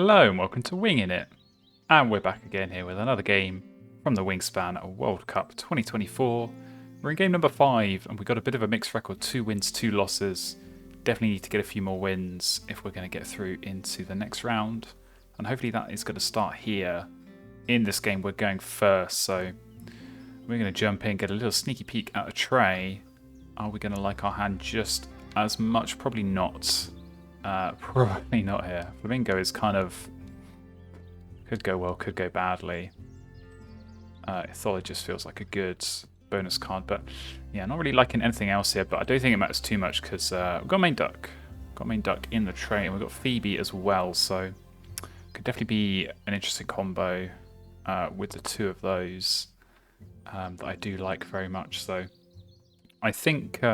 Hello and welcome to Wingin It. And we're back again here with another game from the Wingspan World Cup 2024. We're in game number 5 and we've got a bit of a mixed record, 2 wins, 2 losses. Definitely need to get a few more wins if we're going to get through into the next round. And hopefully that is going to start here. In this game we're going first, so we're going to jump in, get a little sneaky peek at a tray. Are we going to like our hand just as much? Probably not. Probably not here. Flamingo is kind of... could go well, could go badly. Itholi just feels like a good bonus card, but yeah, not really liking anything else here, but I don't think it matters too much because we've got main duck. Got main duck in the tray, and we've got Phoebe as well, so could definitely be an interesting combo with the two of those that I do like very much. So I think we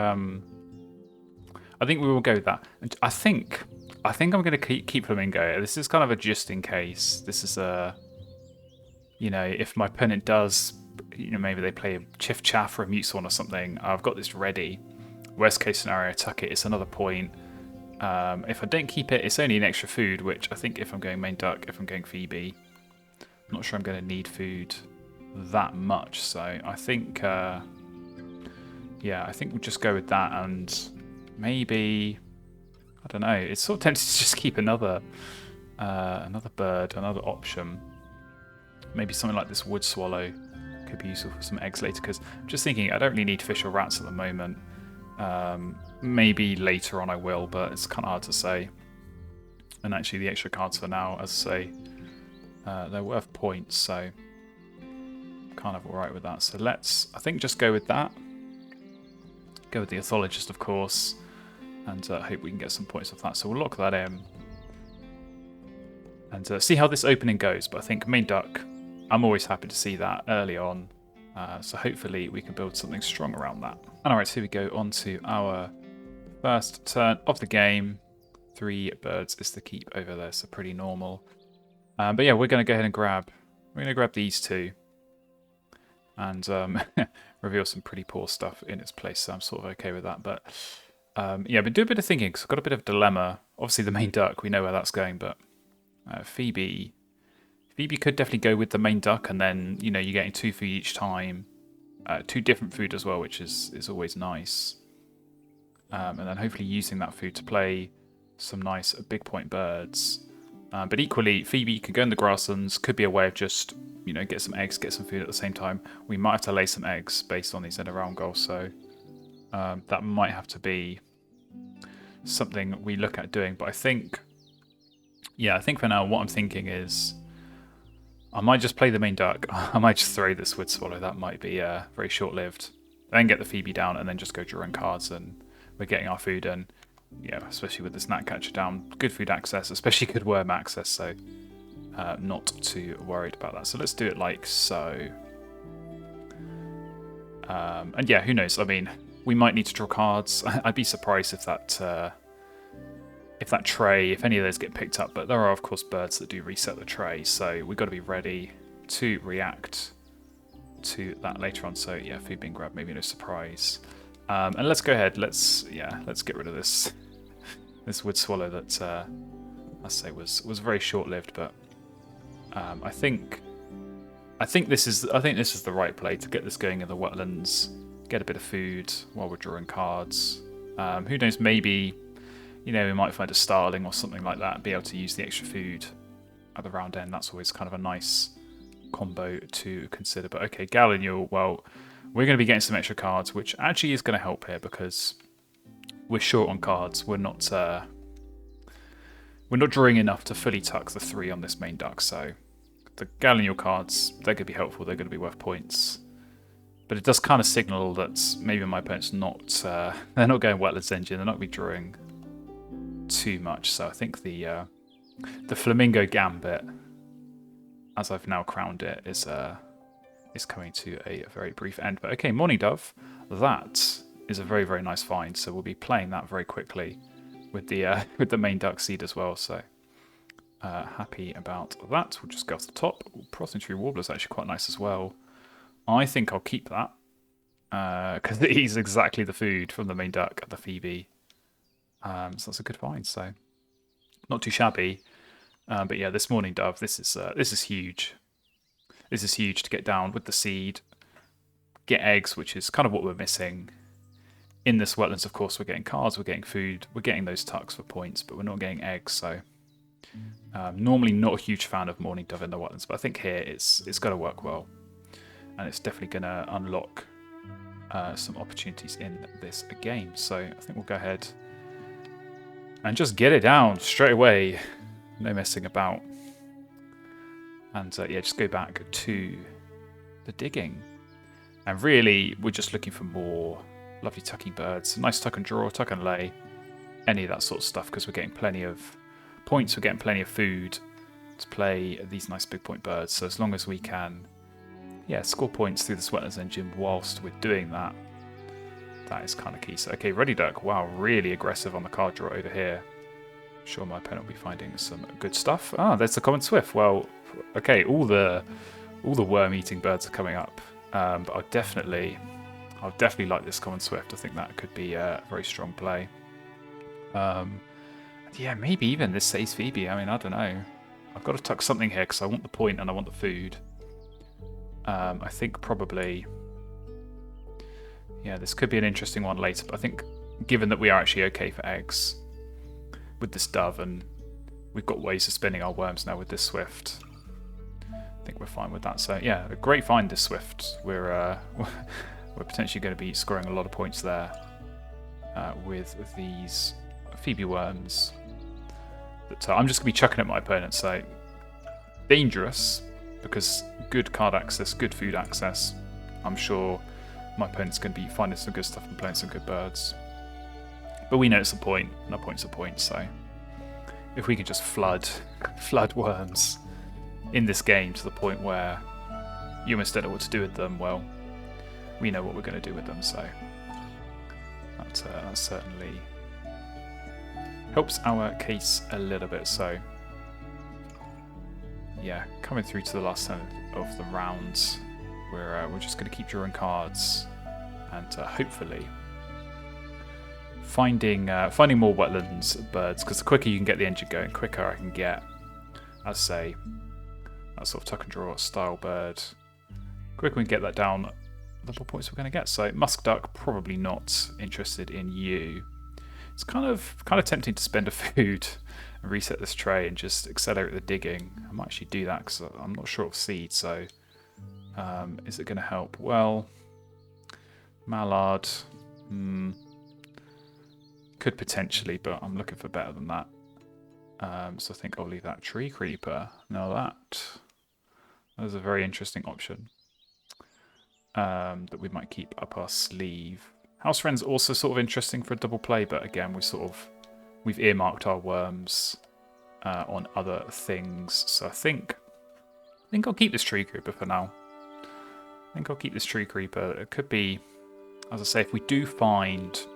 will go with that. I think I'm going to keep Flamingo. This is kind of a just in case. This is a, if my opponent does, maybe they play a Chiff Chaff or a Mute Swan or something, I've got this ready. Worst case scenario, tuck it, it's another point. If I don't keep it, it's only an extra food, which I think if I'm going main duck, if I'm going Phoebe, I'm not sure I'm going to need food that much. So I think, I think we'll just go with that, and maybe, I don't know, it's sort of tempted to just keep another bird, another option. Maybe something like this wood swallow could be useful for some eggs later, because I'm just thinking I don't really need fish or rats at the moment. Maybe later on I will, but it's kind of hard to say. And actually the extra cards for now, as I say, they're worth points, so kind of alright with that. So let's, I think, just go with that. Go with the Ethologist, of course, and hope we can get some points off that. So we'll lock that in and see how this opening goes. But I think main duck, I'm always happy to see that early on. So hopefully we can build something strong around that. And alright, so here we go on to our first turn of the game. 3 birds is the keep over there, so pretty normal. But yeah, we're going to go ahead and grab these two. And reveal some pretty poor stuff in its place, so I'm sort of okay with that. But yeah, I've been doing a bit of thinking, because I've got a bit of dilemma. Obviously the main duck, we know where that's going, but Phoebe could definitely go with the main duck, and then, you're getting 2 food each time. 2 different food as well, which is always nice. And then hopefully using that food to play some nice big point birds. But equally, Phoebe could go in the grasslands, could be a way of just, get some eggs, get some food at the same time. We might have to lay some eggs based on these end of round goals, so that might have to be something we look at doing. But I think for now, what I'm thinking is I might just play the main duck. I might just throw this wood swallow. That might be very short-lived. Then get the Phoebe down, and then just go drawing cards, and we're getting our food in. Yeah, especially with this gnatcatcher down, good food access, especially good worm access, so not too worried about that. So let's do it like so. And yeah, who knows? I mean, we might need to draw cards. I'd be surprised if that tray, if any of those get picked up, but there are of course birds that do reset the tray, so we've got to be ready to react to that later on. So yeah, food being grabbed, maybe no surprise. And let's go ahead. Let's get rid of this wood swallow that I say was very short-lived. But I think this is the right play to get this going in the wetlands. Get a bit of food while we're drawing cards. Who knows? Maybe we might find a starling or something like that. Be able to use the extra food at the round end. That's always kind of a nice combo to consider. But okay, Gallinule. Well, we're going to be getting some extra cards, which actually is going to help here because we're short on cards. We're not drawing enough to fully tuck the 3 on this main duck. So the Gallinule cards, they're going to be helpful. They're going to be worth points. But it does kind of signal that maybe my opponent's not they're not going Wetlands Engine. They're not going to be drawing too much. So I think the Flamingo Gambit, as I've now crowned it, is coming to a very brief end. But okay, Morning Dove, that is a very, very nice find. So we'll be playing that very quickly with the main duck seed as well. So happy about that. We'll just go off the top. Prothentary Warbler is actually quite nice as well. I think I'll keep that because it is exactly the food from the main duck at the Phoebe. So that's a good find. So not too shabby. But yeah, this morning dove, this is huge. This is huge to get down with the seed, get eggs, which is kind of what we're missing. In this wetlands, of course, we're getting cards, we're getting food, we're getting those tucks for points, but we're not getting eggs, so... normally not a huge fan of morning dove in the wetlands, but I think here it's going to work well. And it's definitely going to unlock some opportunities in this game. So I think we'll go ahead and just get it down straight away. No messing about. And yeah, just go back to the digging. And really, we're just looking for more lovely tucking birds. Nice tuck and draw, tuck and lay. Any of that sort of stuff, because we're getting plenty of points, we're getting plenty of food to play these nice big point birds. So as long as we can, yeah, score points through the wetlands engine whilst we're doing that, that is kind of key. So okay, ready duck. Wow, really aggressive on the card draw over here. I'm sure my opponent will be finding some good stuff. Ah, there's the common swift. Well, okay, all the worm-eating birds are coming up, but I'll definitely like this common swift. I think that could be a very strong play. Yeah, maybe even this says Phoebe. I mean, I don't know. I've got to tuck something here because I want the point and I want the food. I think probably... Yeah, this could be an interesting one later, but I think given that we are actually okay for eggs with this dove and we've got ways of spinning our worms now with this swift, I think we're fine with that. So yeah, a great find this swift. We're potentially going to be scoring a lot of points there with these Phoebe worms. But I'm just going to be chucking at my opponent, so dangerous because good card access, good food access. I'm sure my opponent's going to be finding some good stuff and playing some good birds. But we know it's a point, and a point's a point, so if we can just flood worms in this game to the point where you almost don't know what to do with them, well, we know what we're going to do with them, so that certainly helps our case a little bit. So yeah, coming through to the last 10 of the rounds, we're just going to keep drawing cards and hopefully finding more wetlands birds, because the quicker you can get the engine going, quicker I can get, as say, that sort of tuck and draw style bird. Quicker we can get that down, the more points we're going to get. So musk duck, probably not interested in you. It's kind of tempting to spend a food and reset this tray and just accelerate the digging. I might actually do that because I'm not sure of seed. So is it going to help? Well, mallard could potentially, but I'm looking for better than that. So I think I'll leave that tree creeper. Now that is a very interesting option that we might keep up our sleeve. House Friend's also sort of interesting for a double play, but again, we've earmarked our worms on other things. So I think I'll keep this tree creeper for now. It could be, as I say, if we do find,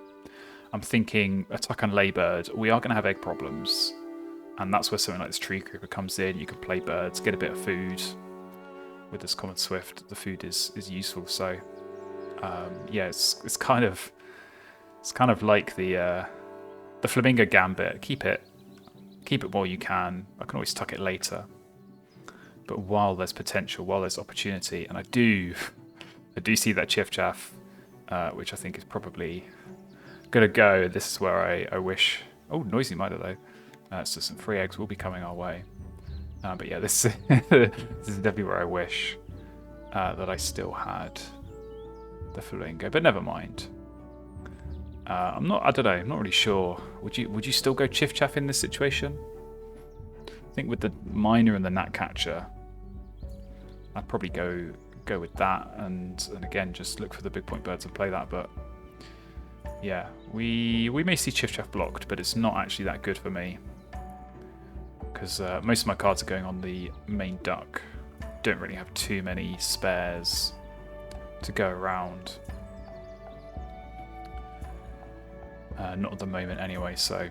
I'm thinking a tuck and lay bird, we are going to have egg problems, and that's where something like this tree creeper comes in. You can play birds, get a bit of food. With this common swift, the food is useful. So yeah, it's kind of like the flamingo gambit. Keep it while you can. I can always tuck it later. But while there's potential, while there's opportunity, and I do see that chiff chaff, which I think is probably gonna go. This is where I wish. Oh, noisy miter though. So some free eggs will be coming our way. But yeah, this this is definitely where I wish that I still had the flamingo, but never mind. I don't know. I'm not really sure. Would you still go chiff chaff in this situation? I think with the miner and the gnatcatcher, I'd probably go with that, and again just look for the big point birds and play that. But yeah, we may see chiff chaff blocked, but it's not actually that good for me because most of my cards are going on the main duck. Don't really have too many spares to go around. Not at the moment anyway, so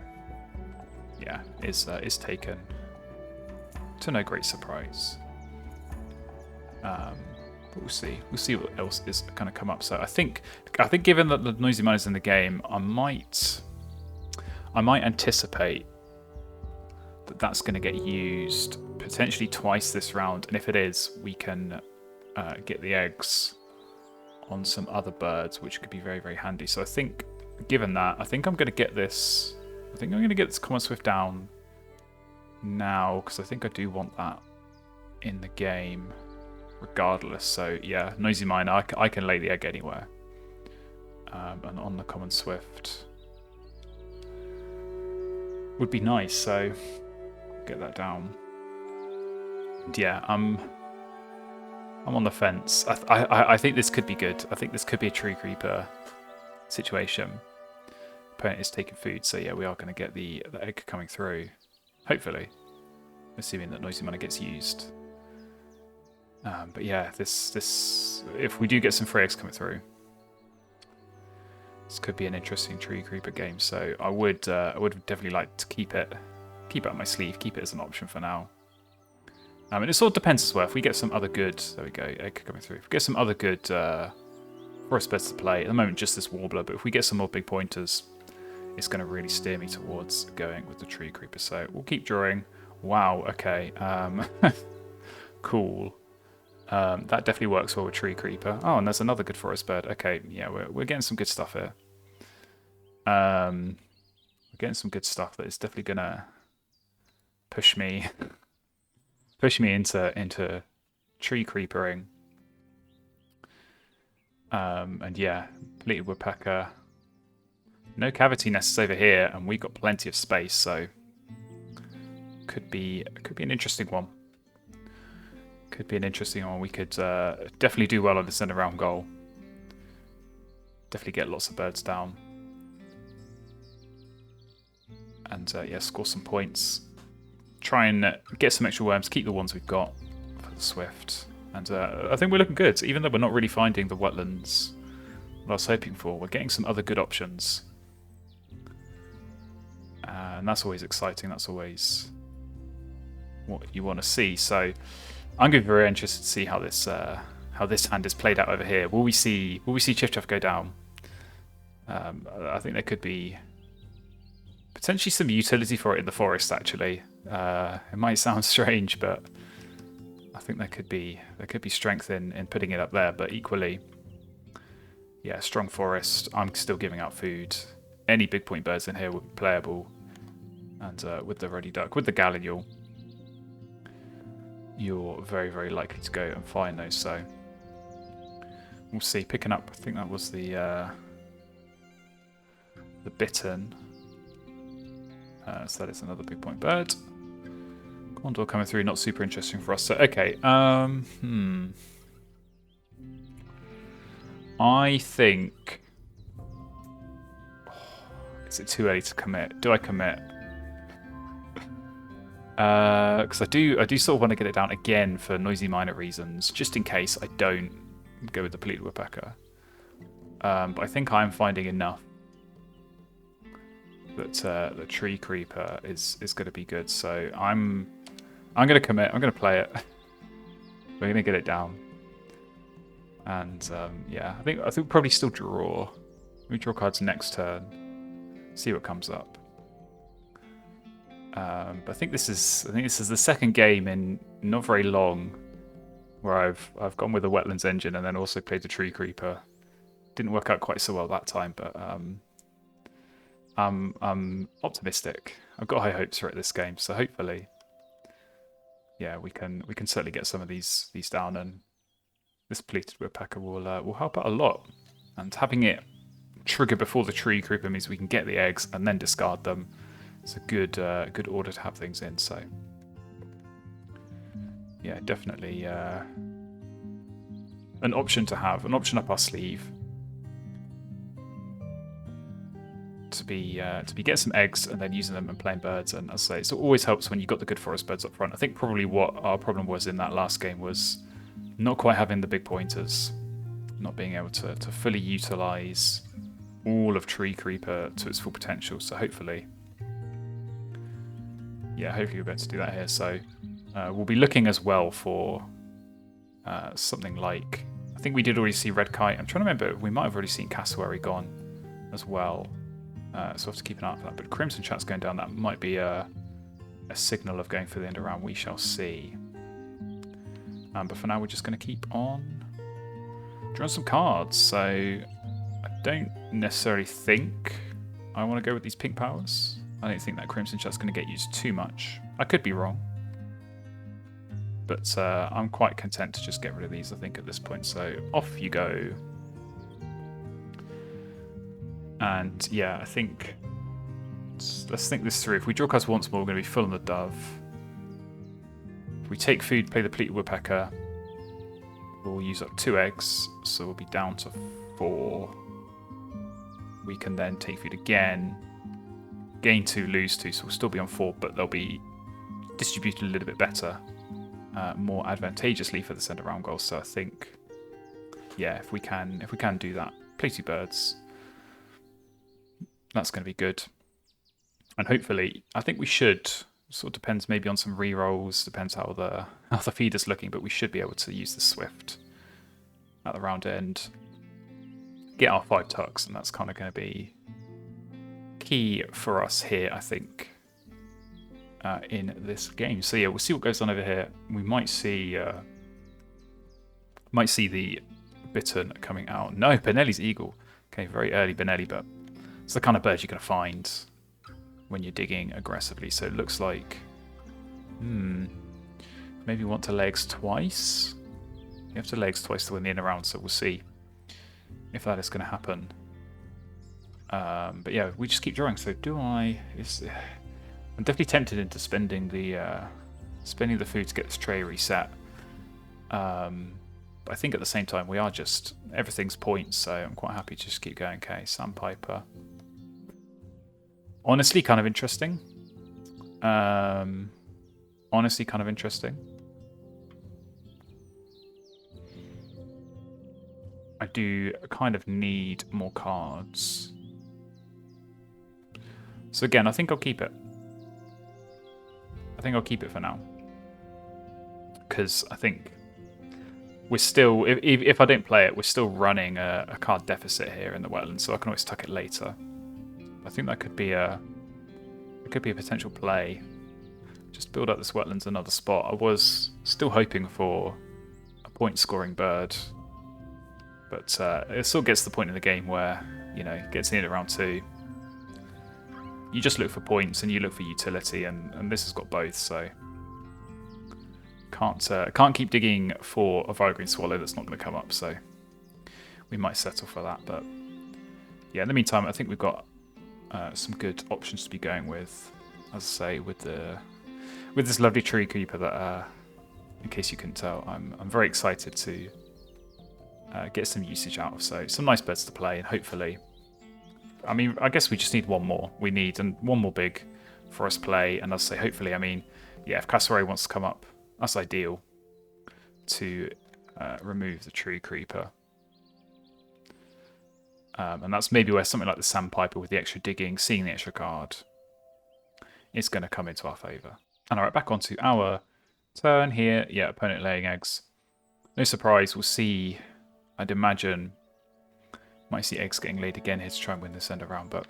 yeah, is taken to no great surprise. But we'll see what else is going to come up. So I think given that the noisy miner's in the game, I might anticipate that's going to get used potentially twice this round, and if it is, we can get the eggs on some other birds, which could be very, very handy. So I think, given that, I think I'm going to get this. I think I'm going to get this Common Swift down now, because I think I do want that in the game regardless. So yeah, Noisy Miner, I can lay the egg anywhere. And on the Common Swift would be nice, so get that down. And yeah, I'm on the fence. I think this could be good. I think this could be a tree creeper situation. Opponent is taking food, so yeah, we are going to get the egg coming through. Hopefully, assuming that Noisy Miner gets used. But yeah, this if we do get some free eggs coming through, this could be an interesting tree creeper game. So I would definitely like to keep it up my sleeve, keep it as an option for now. And it sort of depends as well. If we get some other good, there we go, egg coming through. If we get some other good forest birds to play, at the moment just this warbler, but if we get some more big pointers, it's going to really steer me towards going with the tree creeper. So we'll keep drawing. Wow, okay. Cool. That definitely works well with tree creeper. Oh, and there's another good forest bird. Okay, yeah, we're getting some good stuff here. We're getting some good stuff that is definitely going to push me into tree creepering. And yeah, Bleated Woodpecker. No cavity nests over here, and we've got plenty of space, so could be an interesting one. Could be an interesting one. We could definitely do well on this end of round goal. Definitely get lots of birds down. And yeah, score some points. Try and get some extra worms, keep the ones we've got for the Swift. And I think we're looking good. Even though we're not really finding the wetlands what I was hoping for, we're getting some other good options. And that's always exciting. That's always what you want to see. So I'm going to be very interested to see how this hand is played out over here. Will we see Chiff Chaff go down? I think there could be potentially some utility for it in the forest. Actually, it might sound strange, but I think there could be strength in putting it up there. But equally, yeah, strong forest. I'm still giving out food. Any big point birds in here would be playable. And with the Ruddy Duck, with the Gallinule, you're very, very likely to go and find those. So we'll see. Picking up, I think that was the bittern. So that is another big point bird. Condor coming through, not super interesting for us. So okay, I think. Is it too early to commit? Do I commit? Because I do sort of want to get it down again for Noisy Miner reasons, just in case I don't go with the Bleated Woodpecker. But I think I'm finding enough that the Tree Creeper is going to be good. So I'm going to commit. I'm going to play it. We're going to get it down. And yeah, I think we'll probably still draw. We draw cards next turn. See what comes up. But I think this is the second game in not very long where I've gone with the Wetlands Engine and then also played the Tree Creeper. Didn't work out quite so well that time, but I'm optimistic. I've got high hopes for it this game, so hopefully, yeah, we can certainly get some of these down, and this Bleated Woodpecker will help out a lot. And having it trigger before the Tree Creeper means we can get the eggs and then discard them. It's a good order to have things in. So yeah, definitely an option to have, an option up our sleeve to be getting some eggs and then using them and playing birds. And as I say, it always helps when you've got the good forest birds up front. I think probably what our problem was in that last game was not quite having the big pointers, not being able to fully utilize all of Tree Creeper to its full potential. So hopefully we'll be able to do that here. So we'll be looking as well for something like, I think we did already see Red Kite. I'm trying to remember, we might have already seen Cassowary gone as well. So we'll have to keep an eye out for that. But Crimson Chat's going down, that might be a a signal of going for the end round, we shall see. But for now, we're just going to keep on drawing some cards. So I don't necessarily think I want to go with these pink powers. I don't think that Crimson Shot's going to get used too much. I could be wrong. But I'm quite content to just get rid of these, I think, at this point. So off you go. And yeah, I think... let's think this through. If we draw cards once more, we're going to be full on the Dove. If we take food, play the Pleated Woodpecker, we'll use up 2 eggs, so we'll be down to 4. We can then take food again, gain 2, lose 2, so we'll still be on 4, but they'll be distributed a little bit better, more advantageously for the centre round goal. So I think, yeah, if we can do that, play 2 birds, that's going to be good. And hopefully, I think we should. Sort of depends maybe on some re-rolls, depends how the feeder's looking, but we should be able to use the Swift at the round end, get our 5 tucks, and that's kind of going to be key for us here, I think, in this game. So yeah, we'll see what goes on over here. We might see the bittern coming out. No, Benelli's eagle. Okay, very early Benelli, but it's the kind of bird you're going to find when you're digging aggressively. So it looks like, maybe want to legs twice. You have to legs twice to win the in round, so we'll see if that is going to happen. But yeah, we just keep drawing. So do I? I'm definitely tempted into spending the food to get this tray reset. But I think at the same time we are just everything's points, so I'm quite happy to just keep going. Okay, Sandpiper. Honestly, kind of interesting. Honestly, kind of interesting. I do kind of need more cards. So again, I think I'll keep it. I think I'll keep it for now. Because I think we're still, if I don't play it, we're still running a card deficit here in the wetlands, so I can always tuck it later. I think that could be a potential play. Just build up this wetlands another spot. I was still hoping for a point-scoring bird, but it sort of gets to the point in the game where, you know, it gets in at round 2. You just look for points and you look for utility, and this has got both, so can't keep digging for a Vilegreen Swallow that's not going to come up. So we might settle for that, but yeah. In the meantime, I think we've got some good options to be going with, as I say, with this lovely tree creeper that, in case you couldn't tell, I'm very excited to get some usage out of. So some nice birds to play, and hopefully, I mean, I guess we just need one more. We need one more big for us play, and as I say, hopefully, I mean, yeah, if Cassowary wants to come up, that's ideal to remove the tree creeper. And that's maybe where something like the Sandpiper with the extra digging, seeing the extra card, is going to come into our favour. And alright, back onto our turn here. Yeah, opponent laying eggs. No surprise, we'll see, I'd imagine, might see eggs getting laid again here to try and win this end around. But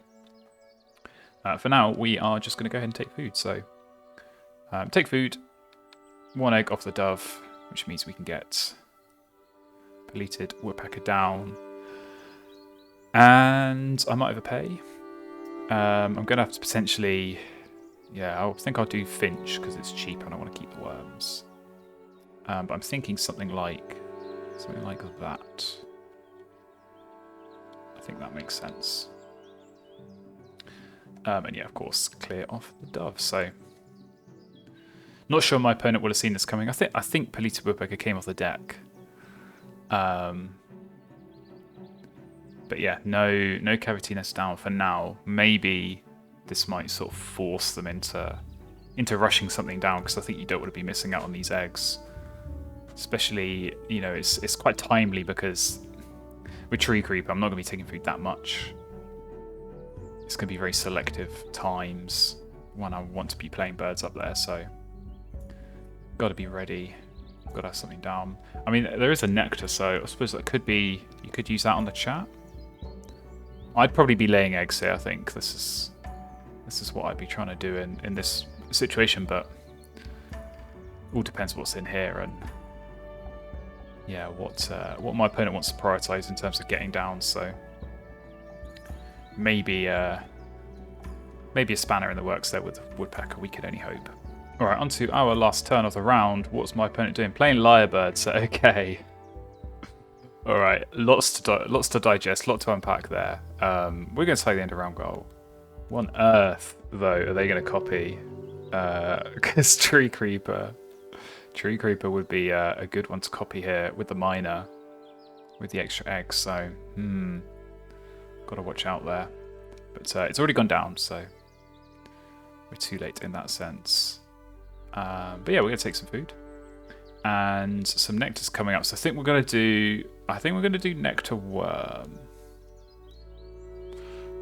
for now, we are just going to go ahead and take food. So take food, 1 egg off the Dove, which means we can get Pleated Woodpecker down. And I might overpay. I'm going to have to potentially... Yeah, I think I'll do Finch because it's cheap and I want to keep the worms. But I'm thinking something like that. I think that makes sense. And yeah, of course, clear off the Dove. So, not sure my opponent would have seen this coming. I think Pleated Woodpecker came off the deck. But yeah, no cavity nest down for now. Maybe this might sort of force them into rushing something down, because I think you don't want to be missing out on these eggs. Especially, you know, it's quite timely because with Tree Creeper, I'm not going to be taking food that much. It's going to be very selective times when I want to be playing birds up there, so got to be ready. Got to have something down. I mean, there is a Nectar, so I suppose that could be, you could use that on the chat. I'd probably be laying eggs here, I think. This is This is what I'd be trying to do in this situation, but all depends what's in here and yeah, what my opponent wants to prioritize in terms of getting down. So maybe a spanner in the works there with the woodpecker. We could only hope. All right, on to our last turn of the round. What's my opponent doing? Playing lyrebird. So okay. All right, lots to digest, lot to unpack there. We're going to say the end of round goal. What on earth, though, are they going to copy? Because Tree Creeper would be a good one to copy here with the miner, with the extra eggs. So, got to watch out there. But it's already gone down, so we're too late in that sense. But yeah, we're going to take some food. And some nectar's coming up. So I think we're going to do nectar worm.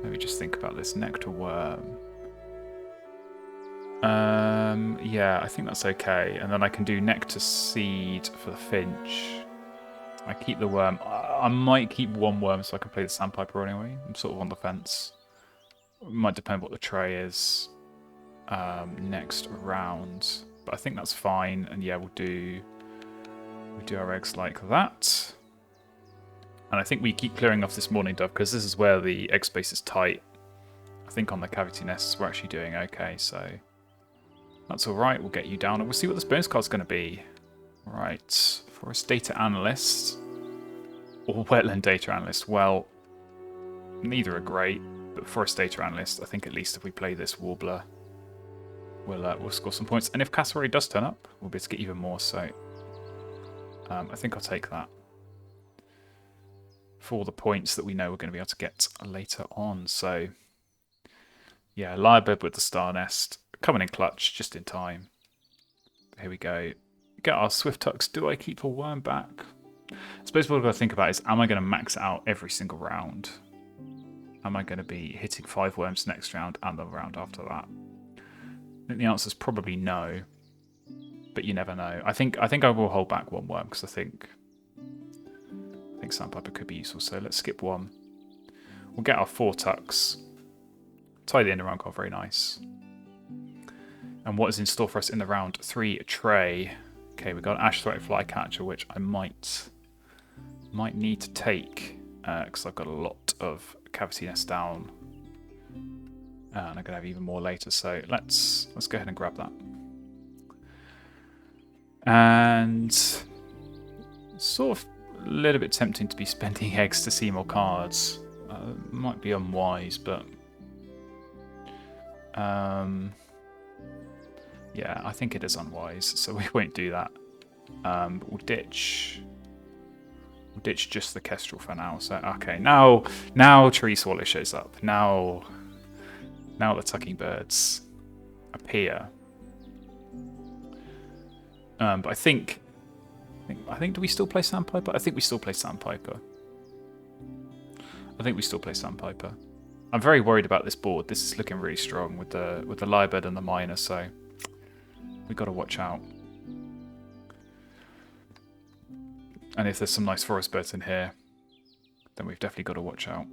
Let me just think about this nectar worm. Yeah, I think that's okay. And then I can do nectar seed for the finch. I keep the worm. I might keep one worm so I can play the sandpiper anyway. I'm sort of on the fence. It might depend what the tray is next round. But I think that's fine. And yeah, we'll do our eggs like that. And I think we keep clearing off this morning dove because this is where the egg space is tight. I think on the cavity nests we're actually doing okay, so that's all right. We'll get you down and we'll see what this bonus card's going to be. Right, forest data analyst or wetland data analyst. Well, neither are great, but forest data analyst, I think at least if we play this warbler, we'll score some points. And if cassowary does turn up, we'll be able to get even more. So I think I'll take that for the points that we know we're going to be able to get later on. So yeah, lyrebird with the star nest coming in clutch just in time. Here we go. Get our swift tucks. Do I keep a worm back? I suppose what I've got to think about is, am I going to max it out every single round? Am I going to be hitting 5 worms next round and the round after that? I think the answer is probably no, but you never know. I think I will hold back 1 worm because I think sandpiper could be useful. So let's skip 1. We'll get our 4 tucks. Tie the end of round goal, very nice. And what is in store for us in the round 3 tray? Okay, we've got an ash-throated flycatcher, which I might need to take because I've got a lot of cavity nest down, and I'm gonna have even more later. So let's go ahead and grab that. And sort of a little bit tempting to be spending eggs to see more cards. Might be unwise, but yeah, I think it is unwise, so we won't do that. But we'll ditch just the kestrel for now. So okay, now tree swallow shows up. Now the tucking birds appear. But I think do we still play sandpiper? I think we still play sandpiper. I'm very worried about this board. This is looking really strong with the lyrebird and the miner, so we've got to watch out. And if there's some nice forest birds in here, then we've definitely got to watch out.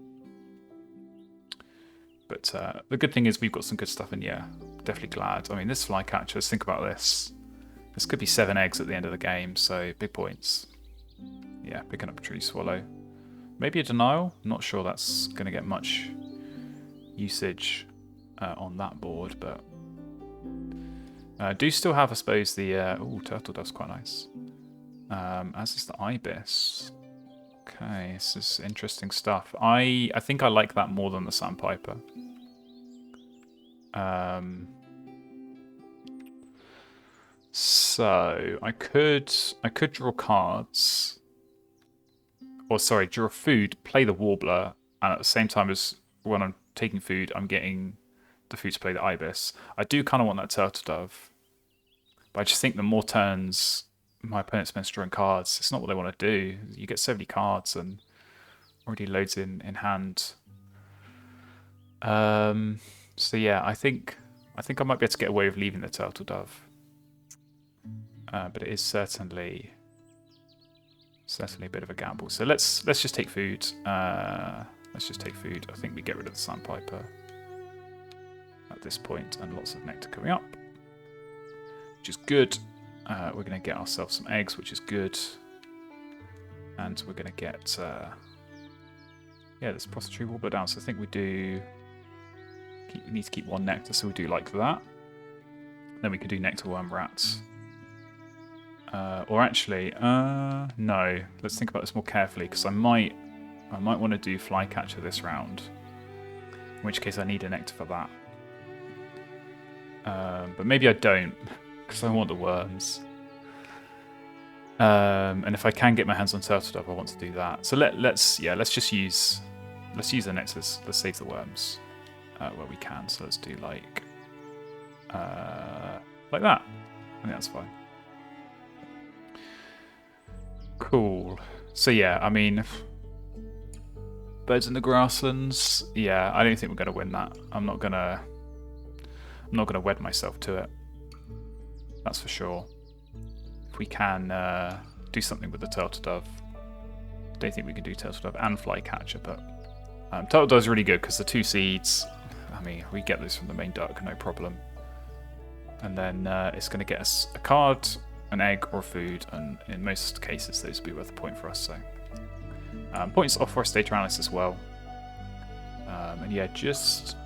But the good thing is we've got some good stuff in here. Definitely glad. I mean, this flycatcher, let's think about this. This could be 7 eggs at the end of the game, so big points. Yeah, picking up a tree swallow. Maybe a denial. Not sure that's going to get much usage on that board, but do still have, I suppose, the turtle dove's quite nice. As is the ibis. Okay, this is interesting stuff. I think I like that more than the sandpiper. So I could draw cards, or sorry, draw food, play the warbler, and at the same time as when I'm taking food, I'm getting the food to play the ibis. I do kind of want that turtle dove, but I just think the more turns my opponent spends drawing cards, it's not what they want to do. You get so many cards and already loads in hand. So yeah, I think I might be able to get away with leaving the turtle dove. But it is certainly a bit of a gamble. So let's just take food. Let's just take food. I think we get rid of the sandpiper. at this point, and lots of nectar coming up, which is good. We're going to get ourselves some eggs, which is good. And we're going to get, this prostitute warbler down. So I think we need to keep one nectar, so we do like that. Then we could do nectar worm rats. Or actually, no. Let's think about this more carefully, because I might want to do flycatcher this round. In which case I need a nectar for that. But maybe I don't, because I want the worms. And if I can get my hands on turtle dove, I want to do that. So let's just use the nectars. Let's save the worms where we can. So let's do like that. I think that's fine. Cool. So yeah, I mean, birds in the grasslands. Yeah, I don't think we're gonna win that. I'm not gonna wed myself to it. That's for sure. If we can do something with the turtle dove. Don't think we can do turtle dove and flycatcher, but turtle dove is really good because the 2 seeds. I mean, we get those from the main duck, no problem. And then it's going to get us a card, an egg, or food, and in most cases those will be worth a point for us. So points off for a data analyst as well. And yeah, just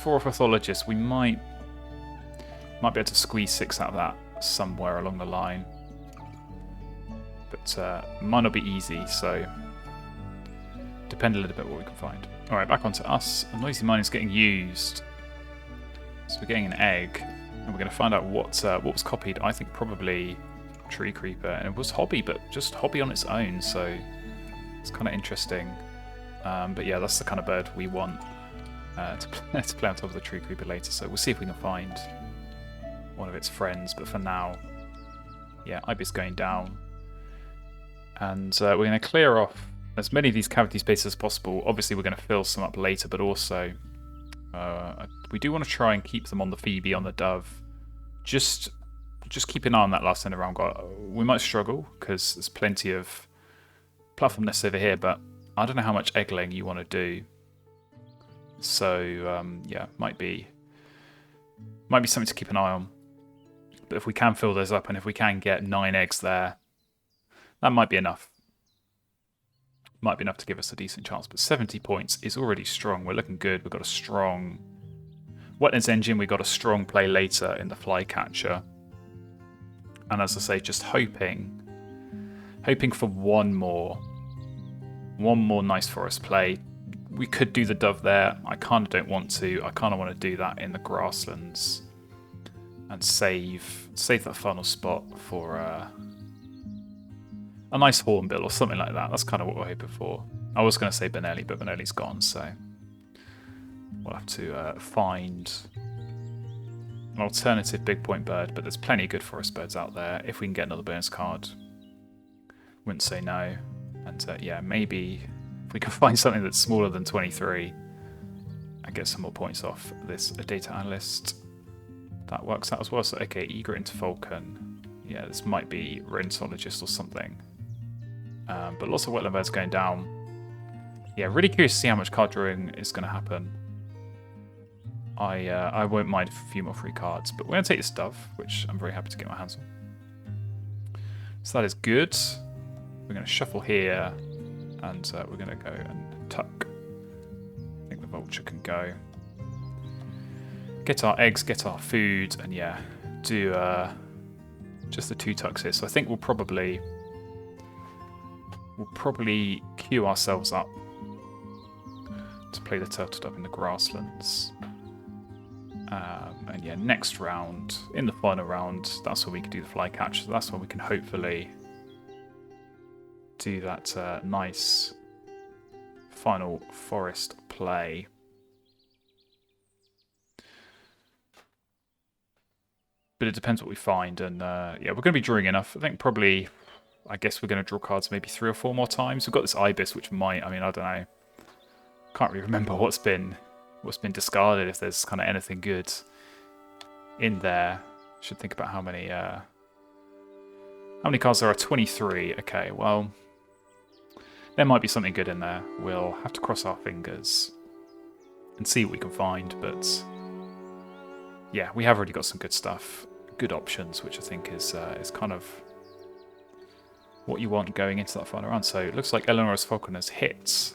for a pathologist, we might be able to squeeze 6 out of that somewhere along the line, but might not be easy. So depend a little bit what we can find. All right, back onto us. A noisy mine is getting used, so we're getting an egg, and we're going to find out what was copied. I think probably tree creeper, and it was hobby, but just hobby on its own. So it's kind of interesting. But yeah, that's the kind of bird we want to play on top of the tree creeper later. So we'll see if we can find one of its friends. But for now, yeah, ibis going down, and we're going to clear off as many of these cavity spaces as possible. Obviously, we're going to fill some up later, but also we do want to try and keep them on the Phoebe, on the dove. Just keep an eye on that last end of round. We might struggle because there's plenty of platform nests over here, but I don't know how much egg laying you want to do. So yeah, might be something to keep an eye on. But if we can fill those up, and if we can get 9 eggs there, that might be enough. Might be enough to give us a decent chance. But 70 points is already strong. We're looking good. We've got a strong wetlands engine. We've got a strong play later in the flycatcher. And as I say, just hoping for one more nice forest play. We could do the dove there. I kind of don't want to. I kind of want to do that in the grasslands and save that final spot for a nice hornbill or something like that. That's kind of what we're hoping for. I was going to say Benelli, but Benelli's gone, so we'll have to find an alternative big point bird. But there's plenty of good forest birds out there. If we can get another bonus card, wouldn't say no. And yeah, maybe if we can find something that's smaller than 23 and get some more points off this data analyst, that works out as well. So okay, egret into falcon. Yeah, this might be ornithologist or something. But lots of wetland birds going down. Yeah, really curious to see how much card drawing is going to happen. I won't mind a few more free cards, but we're going to take this dove, which I'm very happy to get my hands on. So that is good. We're going to shuffle here, and we're going to go and tuck. I think the vulture can go. Get our eggs, get our food, and yeah, do just the 2 tucks here. So I think we'll probably queue ourselves up to play the turtle dove in the grasslands. And yeah, next round, in the final round, that's where we can do the flycatch. So that's when we can hopefully do that nice final forest play. But it depends what we find, and yeah, we're going to be drawing enough. I guess we're going to draw cards maybe 3 or 4 more times. We've got this ibis, which might, I don't know. Can't really remember what's been discarded, if there's kind of anything good in there. Should think about how many cards there are. 23. Okay, well, there might be something good in there. We'll have to cross our fingers and see what we can find, but yeah, we have already got some good stuff, good options, which I think is kind of what you want going into that final round. So it looks like Eleanor's Falcon has hit,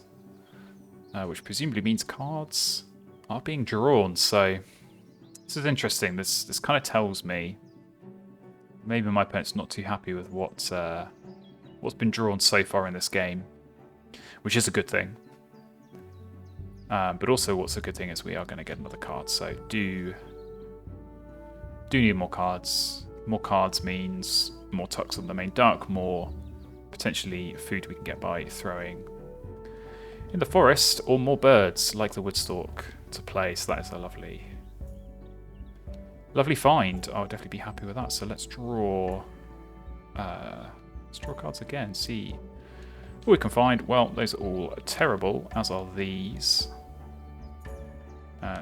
which presumably means cards are being drawn. So this is interesting. This kind of tells me maybe my opponent's not too happy with what's been drawn so far in this game, which is a good thing. But also what's a good thing is we are going to get another card. So do need more cards. More cards means more tucks on the main duck, more potentially food we can get by throwing in the forest, or more birds like the Woodstalk to play. So that is a lovely find. I would definitely be happy with that. So let's draw cards again, see what we can find. Well, those are all terrible, as are these.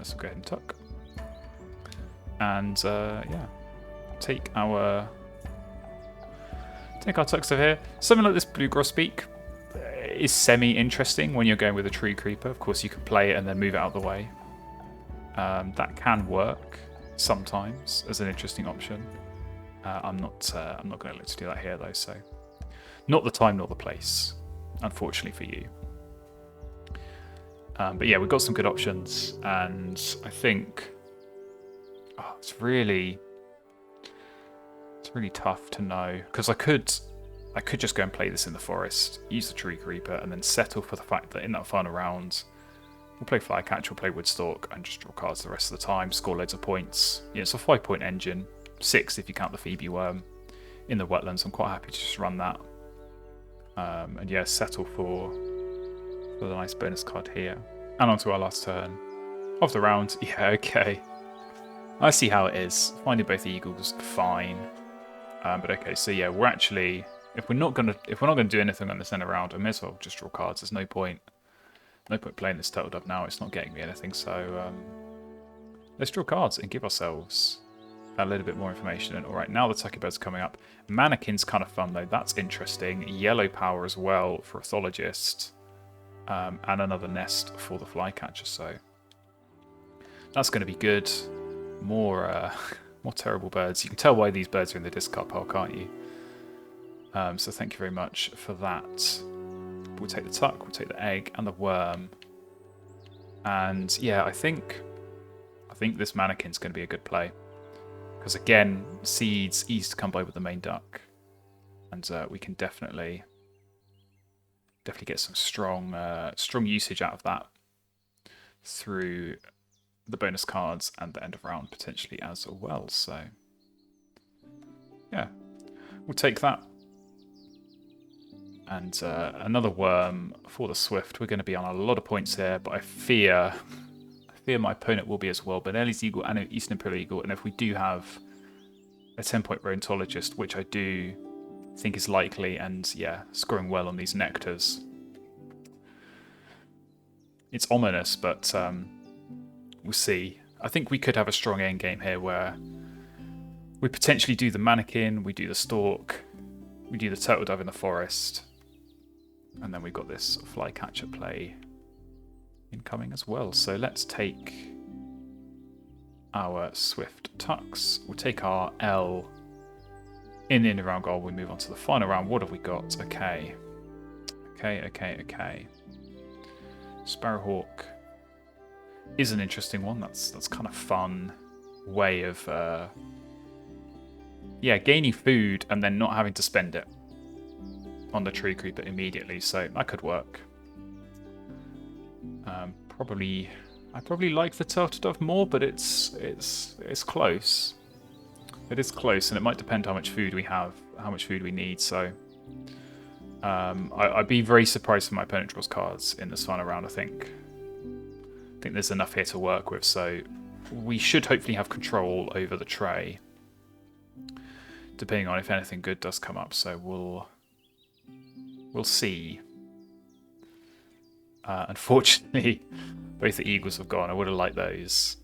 So go ahead and tuck. And yeah, take our tucks over here. Something like this blue grosbeak is semi-interesting when you're going with a tree creeper. Of course, you can play it and then move it out of the way. That can work sometimes as an interesting option. I'm not going to look to do that here though. So, not the time nor the place, unfortunately for you. But yeah, we've got some good options, and I think it's really tough to know, because I could just go and play this in the forest, use the tree creeper, and then settle for the fact that in that final round we'll play Flycatch, we'll play Woodstock, and just draw cards the rest of the time, score loads of points. Yeah, it's a 5-point engine, 6 if you count the Phoebe Worm in the wetlands. I'm quite happy to just run that, and yeah, settle for the nice bonus card here. And on to our last turn of the round. Yeah, okay. I see how it is. Finding both the eagles, fine. But okay, so yeah, we're actually, if we're not gonna do anything on this end round, I may as well just draw cards. There's no point playing this turtle dove now. It's not getting me anything. So let's draw cards and give ourselves a little bit more information. And all right, now the Tucky Bird's coming up. Mannequin's kind of fun though. That's interesting. Yellow power as well for Orthologist. And another nest for the Flycatcher, so that's going to be good. More terrible birds. You can tell why these birds are in the discard pile, can't you? So thank you very much for that. We'll take the tuck, we'll take the egg and the worm. And yeah, I think this mannequin's going to be a good play, because again, seeds easy to come by with the main duck, and we can definitely get some strong usage out of that through the bonus cards and the end of round potentially as well. So yeah, we'll take that. And another worm for the Swift. We're going to be on a lot of points here, but I fear my opponent will be as well. Benelli's Eagle and an Eastern Imperial Eagle, and if we do have a 10-point Rheumatologist, which I do think is likely, and yeah, scoring well on these nectars. It's ominous, but we'll see. I think we could have a strong end game here where we potentially do the mannequin, we do the stork, we do the turtle dove in the forest, and then we've got this Flycatcher play incoming as well. So let's take our Swift tucks, we'll take our L in the end of round goal, we move on to the final round. What have we got? Okay. Sparrowhawk is an interesting one. That's kind of fun way of gaining food and then not having to spend it on the tree creeper immediately. So that could work. I probably like the turtle dove more, but it's close. It is close, and it might depend how much food we have, how much food we need. So I'd be very surprised if my opponent draws cards in this final round. I think there's enough here to work with, so we should hopefully have control over the tray, depending on if anything good does come up. So we'll see. Unfortunately, both the eagles have gone. I would have liked those,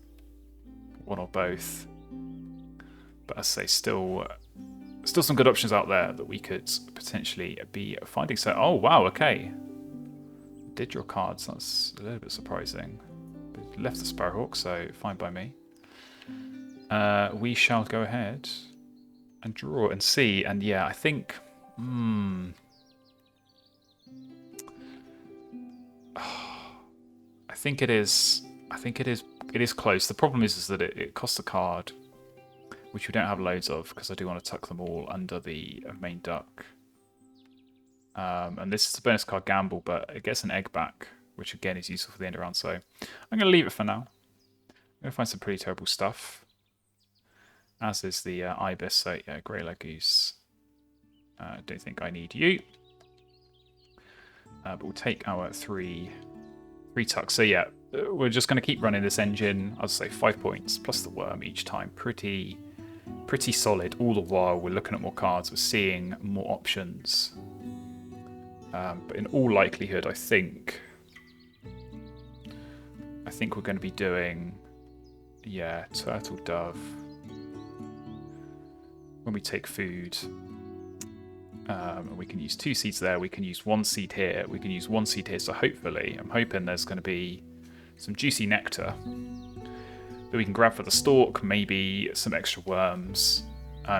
one or both. But as I say, still some good options out there that we could potentially be finding. So, oh wow, okay. Did draw cards, that's a little bit surprising. But left the Sparrowhawk, so fine by me. we shall go ahead and draw and see. And yeah, I think... I think it is close. The problem is that it costs a card, which we don't have loads of, because I do want to tuck them all under the main duck. And this is a bonus card gamble, but it gets an egg back, which again is useful for the end of round. So I'm going to leave it for now. I'm going to find some pretty terrible stuff, as is the ibis. So yeah, grey leg goose. Don't think I need you. But we'll take our three tucks. So yeah, we're just going to keep running this engine. I'll say 5 points plus the worm each time. Pretty solid. All the while we're looking at more cards. We're seeing more options. But in all likelihood, I think we're going to be doing, yeah, turtle dove. When we take food, and we can use 2 seeds there. We can use 1 seed here. We can use 1 seed here. So hopefully, I'm hoping there's going to be some juicy nectar that we can grab for the stalk. Maybe some extra worms.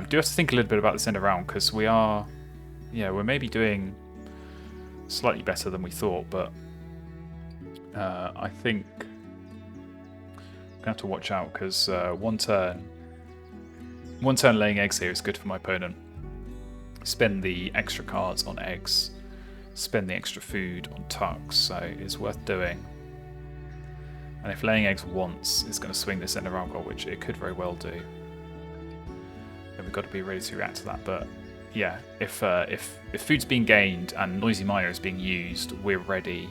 Do have to think a little bit about this end of round, because we're maybe doing slightly better than we thought, but I think I'm gonna have to watch out, because one turn laying eggs here is good for my opponent. Spend the extra cards on eggs, spend the extra food on tucks, so it's worth doing. And if laying eggs once is going to swing this end of round goal, which it could very well do, then we've got to be ready to react to that. But yeah, if food's being gained and Noisy Miner is being used, we're ready.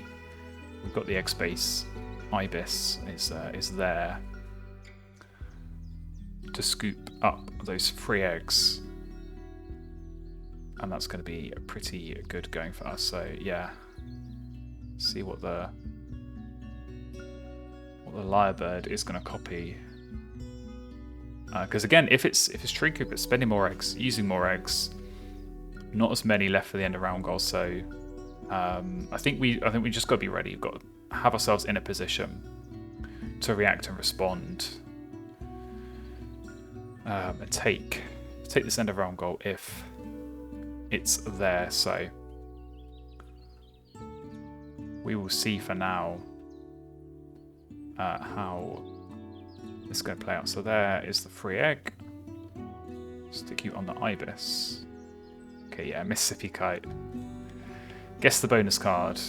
We've got the egg space. Ibis is there to scoop up those free eggs, and that's going to be pretty good going for us. So yeah, see what the lyrebird is going to copy. Because again, if it's tree coop, it's spending more eggs, using more eggs. Not as many left for the end of round goal, so I think we just got to be ready. We've got to have ourselves in a position to react and respond, and take this end of round goal if it's there. So we will see for now how this is going to play out. So there is the free egg. Stick you on the ibis. Okay, yeah, Mississippi Kite. Guess the bonus card.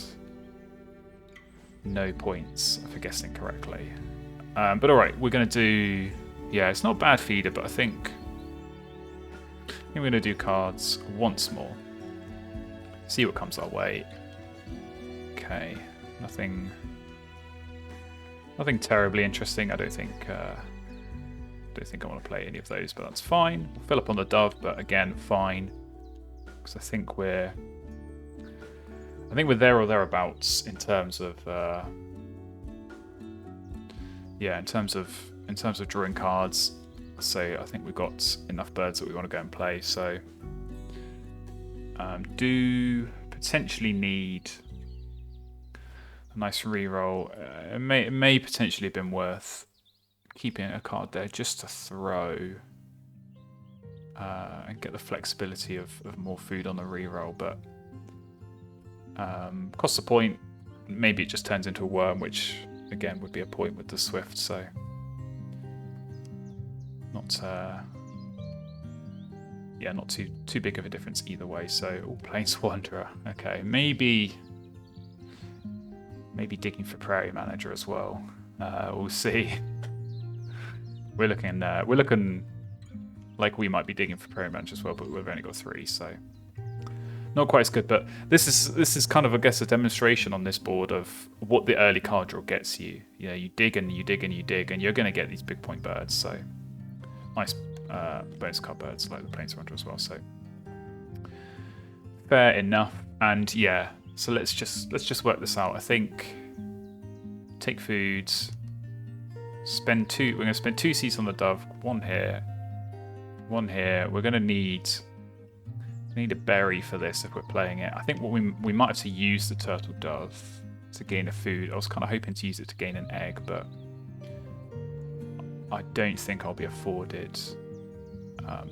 No points for guessing correctly. But alright, we're going to do... Yeah, it's not a bad feeder, but I think we're going to do cards once more. See what comes our way. Okay, nothing terribly interesting. I don't think I want to play any of those, but that's fine. We'll fill up on the dove, but again, fine. Because I think we're there or thereabouts in terms of in terms of drawing cards. So I think we've got enough birds that we want to go and play. So do potentially need a nice reroll. It may potentially have been worth keeping a card there just to throw and get the flexibility of more food on the reroll, but costs a point. Maybe it just turns into a worm, which again would be a point with the swift, so not too big of a difference either way. So Plains Wanderer. Okay, maybe digging for Prairie Manager as well. We'll see. We're looking like we might be digging for Prairie Manager as well, but we've only got 3, so not quite as good. But this is kind of, I guess, a demonstration on this board of what the early card draw gets you. You know, you dig and you dig and you dig, and you're going to get these big point birds. So nice bonus card birds like the Plains Wanderer as well. So fair enough. And yeah, so let's just work this out. I think take foods. We're going to spend 2 seeds on the dove. 1 here. 1 here. We're going to need a berry for this if we're playing it. I think what we might have to use the turtle dove to gain a food. I was kind of hoping to use it to gain an egg, but I don't think I'll be afforded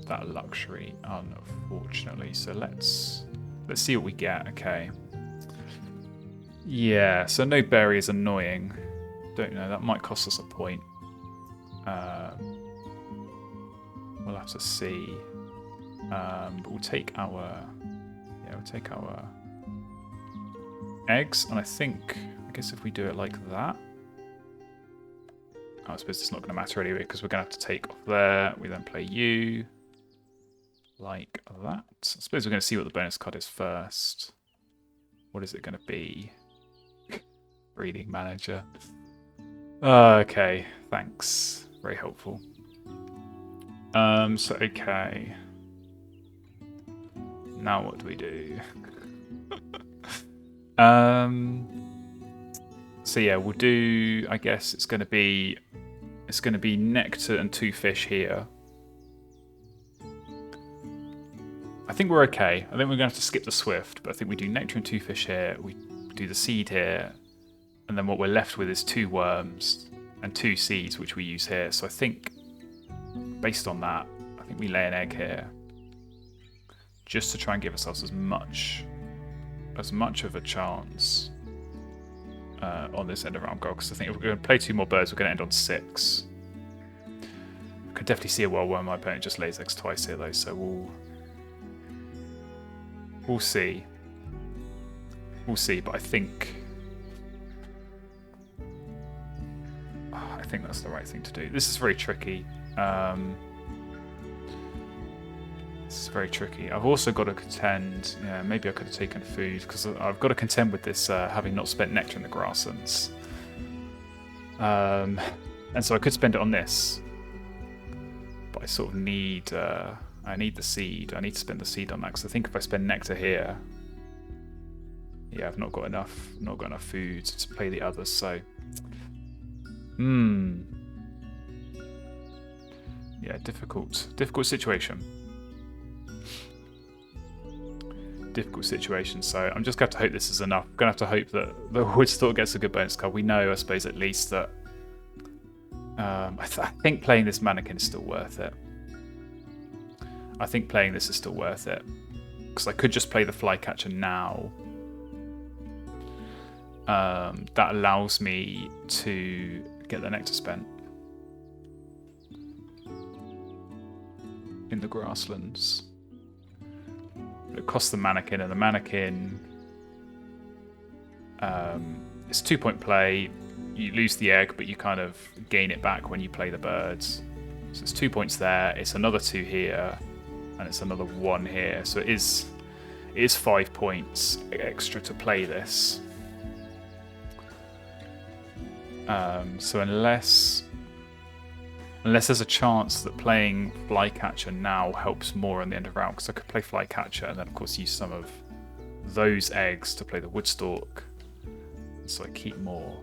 that luxury, unfortunately. So let's see what we get. Okay. Yeah, so no berry is annoying. Don't know, that might cost us a point. We'll have to see. But we'll take our eggs, and I guess if we do it like that, I suppose it's not going to matter anyway because we're going to have to take off there. We then play you like that. I suppose we're going to see what the bonus card is first. What is it going to be? Breeding manager. Okay, thanks. Very helpful. So okay. Now what do we do? So yeah, we'll do. I guess it's going to be nectar and 2 fish here. I think we're okay. I think we're going to have to skip the swift, but I think we do nectar and 2 fish here. We do the seed here, and then what we're left with is 2 worms and 2 seeds, which we use here. So I think, based on that, I think we lay an egg here, just to try and give ourselves as much of a chance on this end of round goal. Because I think if we're going to play 2 more birds, we're going to end on 6. I could definitely see a world where my opponent just lays eggs twice here, though. So we'll see. We'll see, but I think that's the right thing to do. This is very tricky. This is very tricky. I've also got to contend. Yeah, maybe I could have taken food because I've got to contend with this having not spent nectar in the grasslands. And so I could spend it on this, but I sort of need. I need the seed. I need to spend the seed on that because I think if I spend nectar here, yeah, I've not got enough food to play the others. So, yeah, difficult situation. Difficult situation. So I'm just going to have to hope this is enough. I'm going to have to hope that the Woodstalk gets a good bonus card. We know, I suppose, at least that. I think playing this mannequin is still worth it. I think playing this is still worth it because I could just play the flycatcher now. That allows me to get the nectar spent in the grasslands. It costs the mannequin, and the mannequin it's 2-point play. You lose the egg, but you kind of gain it back when you play the birds. So it's 2 points there. It's another 2 here, and it's another 1 here. So it is 5 points extra to play this. So unless there's a chance that playing Flycatcher now helps more on the end of round, because I could play Flycatcher and then of course use some of those eggs to play the Woodstalk, so I keep more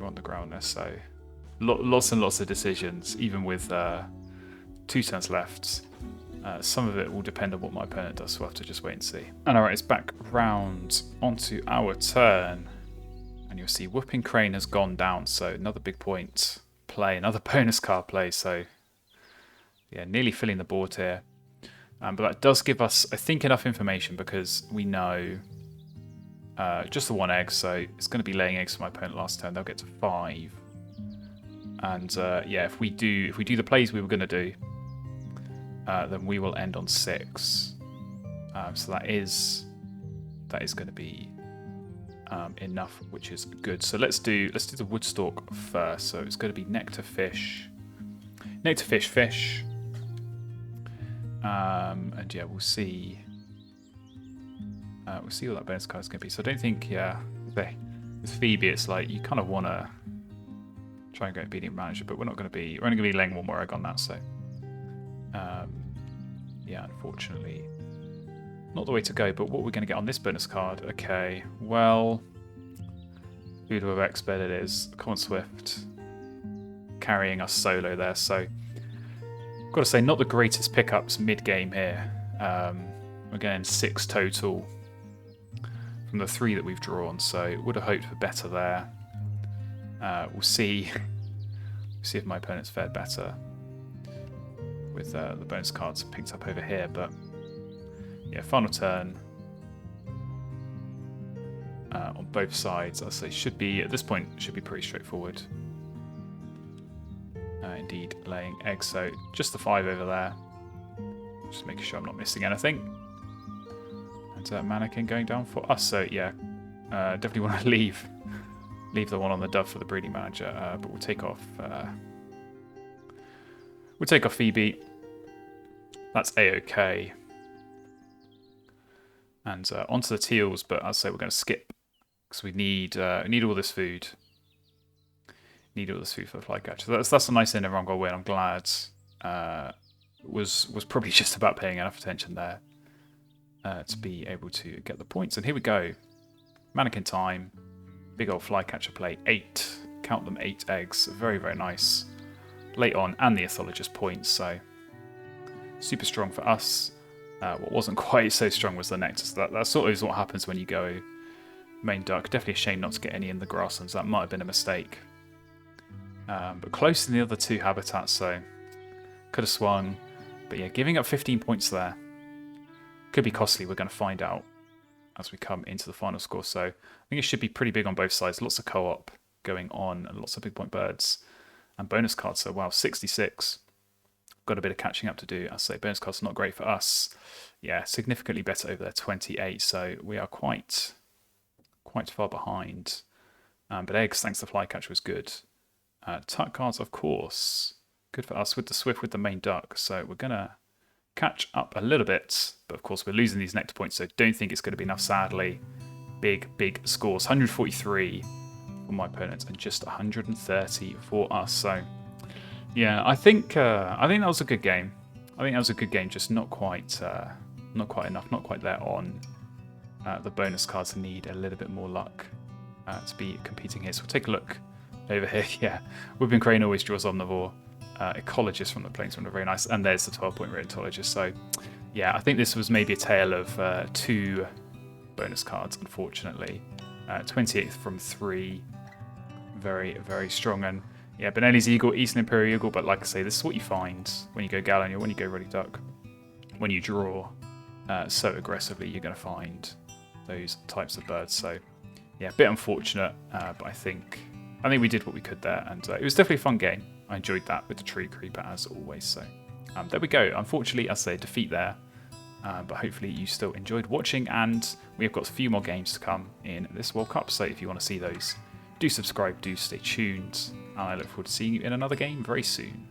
on the ground there. So lots and lots of decisions, even with 2 turns left. Some of it will depend on what my opponent does, so we'll have to just wait and see. And alright, it's back round onto our turn. And you'll see Whooping Crane has gone down, so another big point play, another bonus card play. So yeah, nearly filling the board here. But that does give us, I think, enough information because we know just the 1 egg, so it's going to be laying eggs for my opponent last turn. They'll get to 5. And yeah, if we do the plays we were going to do, then we will end on 6. So that is going to be enough, which is good. So let's do the Woodstalk first. So it's going to be nectar fish, fish. And yeah, we'll see what that bonus card is going to be. So I don't think, yeah, with Phoebe, it's like you kind of want to try and go beating manager, but we're only going to be laying 1 more egg on that. So yeah, unfortunately, not the way to go. But what we're going to get on this bonus card? Okay, well, Voodoo of Expert it is. Common Swift carrying us solo there. So got to say, not the greatest pickups mid-game here. We're getting 6 total from the 3 that we've drawn, so would have hoped for better there. We'll see See if my opponent's fared better with the bonus cards picked up over here. But yeah, final turn on both sides, I'd say should be, at this point, should be pretty straightforward. Indeed, laying eggs, so just the 5 over there. Just making sure I'm not missing anything. And mannequin going down for us, so yeah, definitely want to leave the one on the dove for the breeding manager, but we'll take off Phoebe. That's a-okay. And onto the teals, but I'll say we're going to skip because we need all this food. Need all this food for the flycatcher. So that's a nice end everyone got win. I'm glad. Was probably just about paying enough attention there to be able to get the points. And here we go. Mannequin time. Big old flycatcher play. 8. Count them, 8 eggs. Very, very nice. Late on, and the ethologist points. So super strong for us. What wasn't quite so strong was the nectar. So that sort of is what happens when you go main duck. Definitely a shame not to get any in the grasslands. That might have been a mistake. But close to the other 2 habitats, so could have swung. But yeah, giving up 15 points there could be costly. We're going to find out as we come into the final score. So I think it should be pretty big on both sides. Lots of co-op going on and lots of big point birds and bonus cards. So wow, 66. Got a bit of catching up to do. I say bonus cards not great for us. Yeah, significantly better over there, 28. So we are quite far behind. But eggs, thanks to flycatcher, was good. Tuck cards, of course, good for us with the swift with the main duck. So we're gonna catch up a little bit, but of course we're losing these nectar points. So don't think it's going to be enough. Sadly, big scores. 143 for my opponents and just 130 for us. So yeah, I think that was a good game. Just not quite enough. Not quite there on the bonus cards. Need a little bit more luck to be competing here. So we'll take a look. Over here, yeah. Whipping Crane always draws Omnivore. Ecologist from the Planeswalker, very nice. And there's the 12-point Radiantologist. So, yeah, I think this was maybe a tale of 2 bonus cards, unfortunately. 28th from 3. Very, very strong. And, yeah, Benelli's Eagle, Eastern Imperial Eagle. But like I say, this is what you find when you go Gallion, when you go Ready Duck. When you draw so aggressively, you're going to find those types of birds. So, yeah, a bit unfortunate, but I think we did what we could there, and it was definitely a fun game. I enjoyed that with the Tree Creeper as always. So there we go. Unfortunately, as I say, defeat there, but hopefully you still enjoyed watching, and we have got a few more games to come in this World Cup. So if you want to see those, do subscribe, do stay tuned, and I look forward to seeing you in another game very soon.